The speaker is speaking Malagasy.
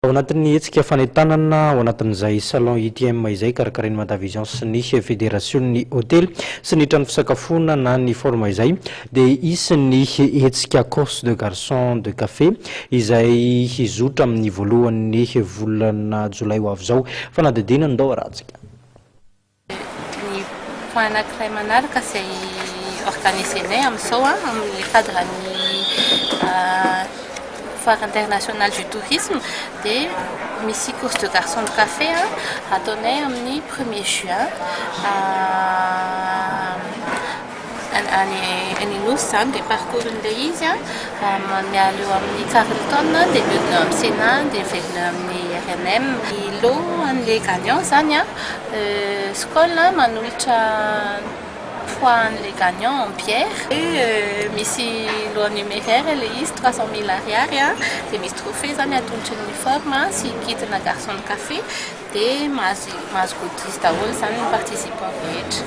Ao anatin'ny hetsika fanentanana ao anatin'izay salon izay karakrain'ny Madavision sy ny federasion'ny hotely sy ny trano fisakafoanana ny Fhorm izay dia hisy ny hetsika de garçons de café izay hizotra amin'ny voalohan'ny volana Jolay ho avy izao fanadidina ndao aratsika. Ny point anankiray manaraka izay organisenay amin'izao amin'ny cadre-ny Foire internationale du tourisme de misy course de garçons de café ataonay amin'ny 1er juin any Nosy zany dia parcours-n'ilay izy mialo eo amin'ny Carlton dia miodina amin'ny Sénat dia mivelona amin'ny RNM. Ilo an'ilay gagnant zany skôla manolotra poids les gagnants en pierre et misy loi numéraire le izy 300 000 ariary dia misy trophée zany atolotry ny Fhorm sy kit-na garçon de café dia mahazo godise daholo zany ny participant rehetra.